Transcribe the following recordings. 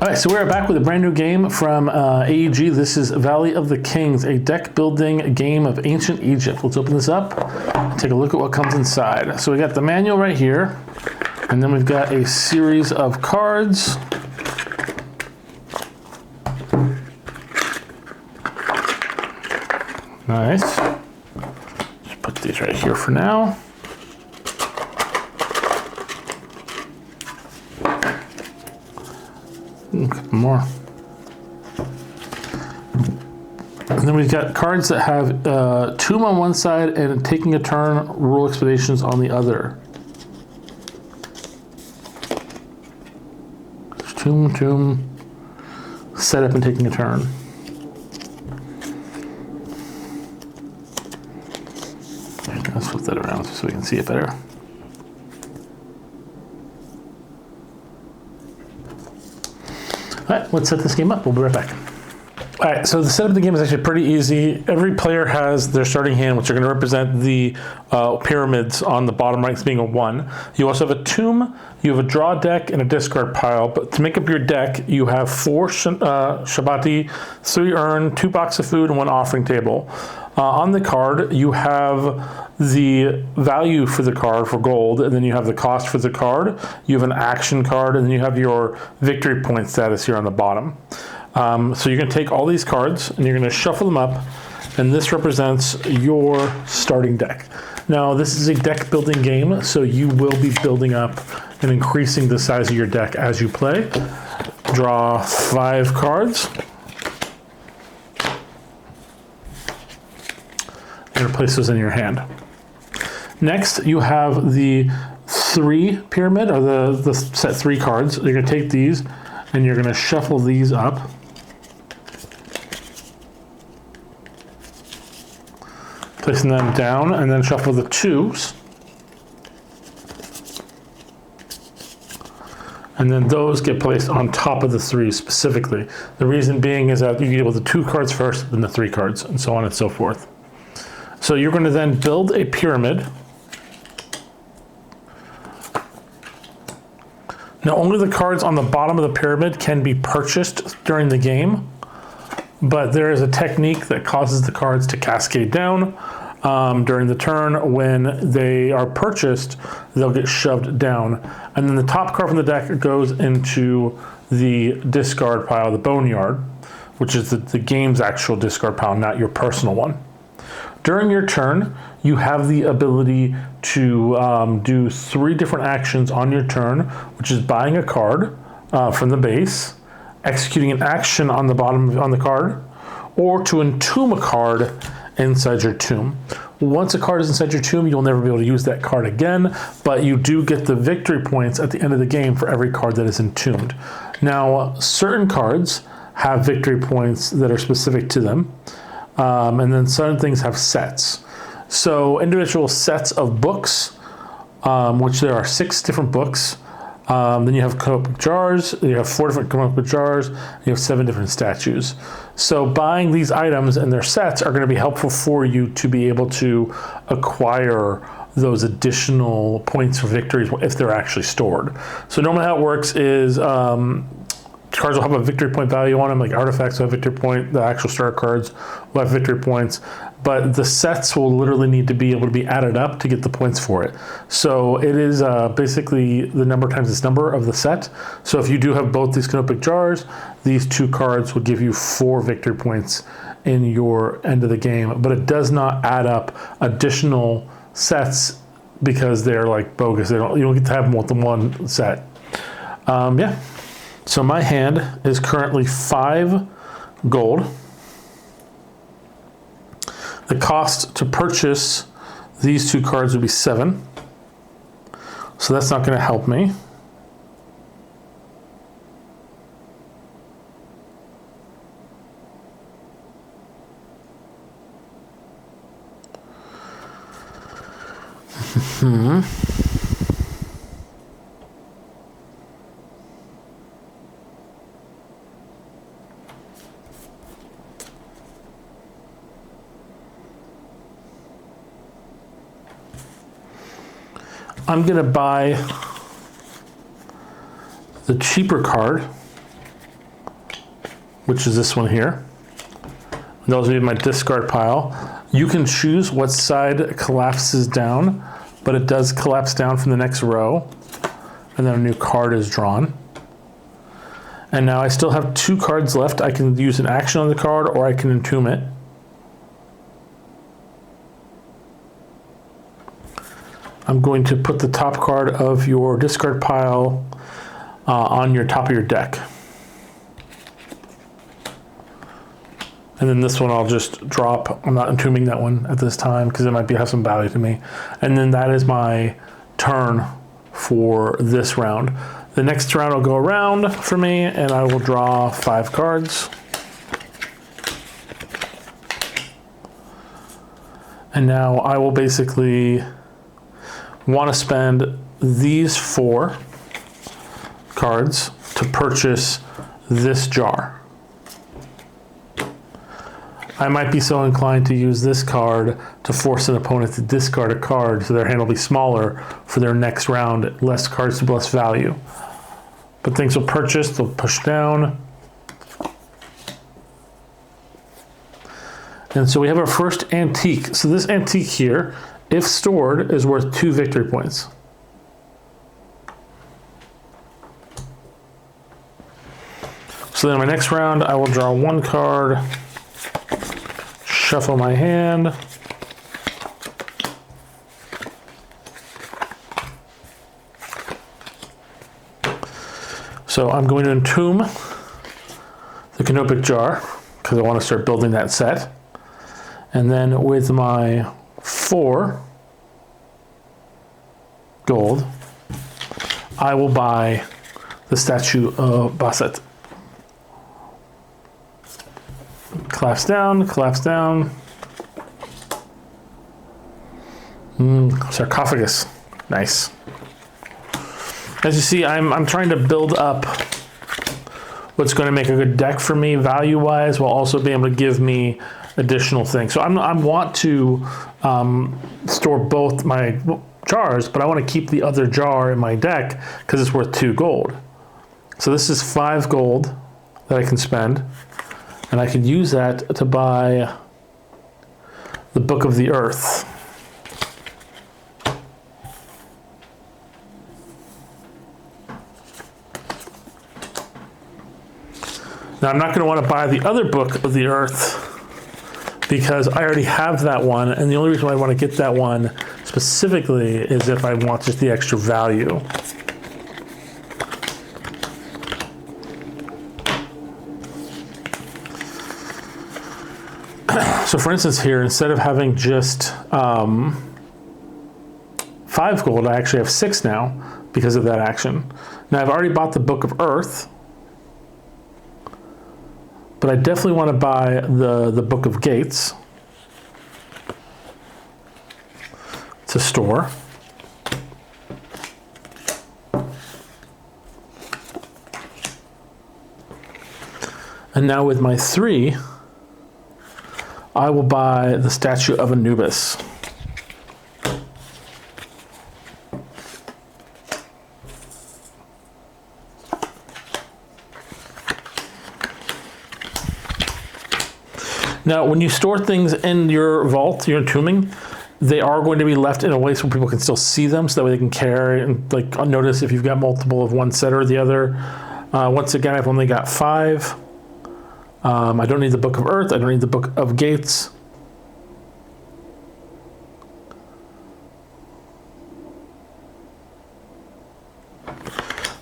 All right, so we're back with a brand new game from AEG. This is Valley of the Kings, a deck building game of ancient Egypt. Let's open this up and take a look at what comes inside. So we got the manual right here, and then we've got a series of cards. Nice. Just put these right here for now. A couple more. And then we've got cards that have Tomb on one side and Taking a Turn, Rule Expeditions on the other. Tomb, Set Up and Taking a Turn. Let's flip that around so we can see it better. All right, let's set this game up. We'll be right back. All right, so the setup of the game is actually pretty easy. Every player has their starting hand, which are going to represent the pyramids on the bottom right, being a 1. You also have a tomb, you have a draw deck, and a discard pile. But to make up your deck, you have 4 shabati, 3 urn, 2 boxes of food, and 1 offering table. On the card, you have the value for the card for gold, and then you have the cost for the card. You have an action card, and then you have your victory point status here on the bottom. So you're going to take all these cards, and you're going to shuffle them up, and this represents your starting deck. Now, this is a deck building game, so you will be building up and increasing the size of your deck as you play. Draw 5 cards. You're going to place those in your hand. Next, you have the 3 pyramid, or the set 3 cards. You're going to take these, and you're going to shuffle these up. Placing them down, and then shuffle the 2s. And then those get placed on top of the 3s specifically. The reason being is that you get with the 2 cards first, then the 3 cards, and so on and so forth. So you're going to then build a pyramid. Now, only the cards on the bottom of the pyramid can be purchased during the game, but there is a technique that causes the cards to cascade down during the turn. When they are purchased, they'll get shoved down. And then the top card from the deck goes into the discard pile, the boneyard, which is the game's actual discard pile, not your personal one. During your turn, you have the ability to do 3 different actions on your turn, which is buying a card from the base, executing an action on the bottom on the card, or to entomb a card inside your tomb. Once a card is inside your tomb, you'll never be able to use that card again, but you do get the victory points at the end of the game for every card that is entombed. Now, certain cards have victory points that are specific to them. And then certain things have sets. So individual sets of books, which there are 6 different books. Then you have copic jars, you have 4 different copic jars, you have 7 different statues. So buying these items and their sets are going to be helpful for you to be able to acquire those additional points for victories if they're actually stored. So normally how it works is cards will have a victory point value on them, like artifacts will have victory point, the actual starter cards will have victory points, but the sets will literally need to be able to be added up to get the points for it. So it is basically the number times this number of the set. So if you do have both these canopic jars, these 2 cards will give you 4 victory points in your end of the game, but it does not add up additional sets because they're like bogus. You don't get to have more than 1 set. Yeah. So my hand is currently 5 gold. The cost to purchase these 2 cards would be 7. So that's not going to help me. I'm going to buy the cheaper card which is this one here. Those will be my discard pile. You can choose what side collapses down, but it does collapse down from the next row, and then a new card is drawn. And now I still have 2 cards left. I can use an action on the card, or I can entomb it. I'm going to put the top card of your discard pile on your top of your deck. And then this one I'll just drop. I'm not entombing that one at this time because it might have some value to me. And then that is my turn for this round. The next round will go around for me and I will draw 5 cards. And now I will basically want to spend these 4 cards to purchase this jar. I might be so inclined to use this card to force an opponent to discard a card so their hand will be smaller for their next round, less cards to less value. But things will purchase, they'll push down. And so we have our first antique. So this antique here, if stored, is worth 2 victory points. So then in my next round, I will draw 1 card, shuffle my hand, so I'm going to entomb the canopic jar because I want to start building that set. And then with my 4 gold, I will buy the statue of Basset. Collapse down, collapse down. Sarcophagus, nice. As you see, I'm trying to build up what's going to make a good deck for me value-wise, while also being able to give me additional things. So I want to store both my jars, but I want to keep the other jar in my deck because it's worth 2 gold. So this is 5 gold that I can spend. And I could use that to buy the Book of the Earth. Now I'm not going to want to buy the other Book of the Earth because I already have that one, and the only reason why I want to get that one specifically is if I want just the extra value. So for instance here, instead of having just 5 gold, I actually have 6 now because of that action. Now I've already bought the Book of Earth, but I definitely want to buy the Book of Gates to store. And now with my 3, I will buy the statue of Anubis. Now, when you store things in your vault, your entombing, they are going to be left in a way so people can still see them, so that way they can carry and like notice if you've got multiple of one set or the other. Once again, I've only got 5. I don't need the Book of Earth. I don't need the Book of Gates.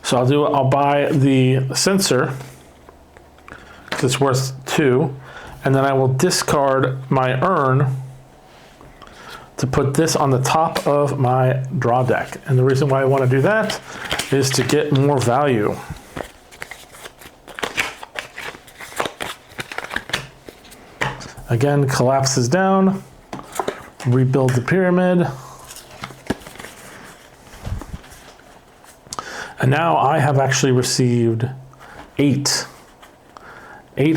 So I'll buy the Censer because it's worth 2, and then I will discard my urn to put this on the top of my draw deck. And the reason why I want to do that is to get more value. Again, collapses down, rebuild the pyramid. And now I have actually received 8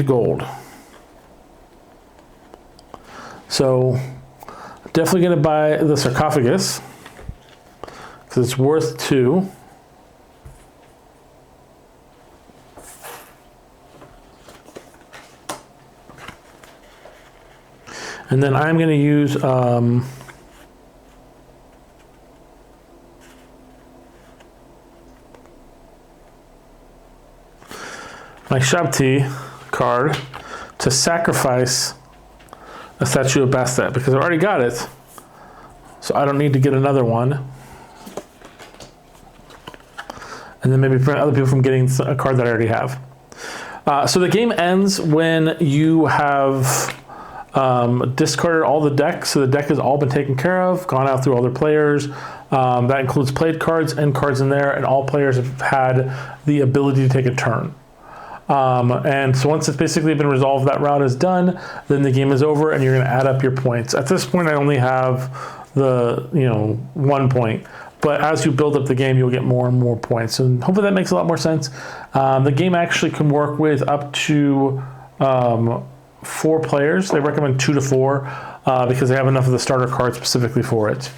gold. So definitely gonna buy the sarcophagus because it's worth 2. And then I'm going to use my Shabti card to sacrifice a statue of Bastet because I already got it. So I don't need to get another one. And then maybe prevent other people from getting a card that I already have. So the game ends when you have discarded all the decks. So the deck has all been taken care of, gone out through all their players. That includes played cards and cards in there, and all players have had the ability to take a turn. And so once it's basically been resolved, that round is done, then the game is over and you're going to add up your points. At this point, I only have the 1 point. But as you build up the game, you'll get more and more points. And hopefully that makes a lot more sense. The game actually can work with up to 4 players. They recommend 2 to 4 because they have enough of the starter cards specifically for it.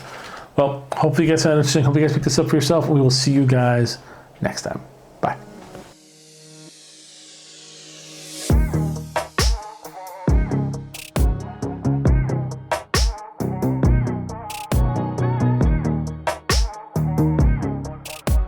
Well, hopefully you guys found it interesting. Hope you guys pick this up for yourself. We will see you guys next time.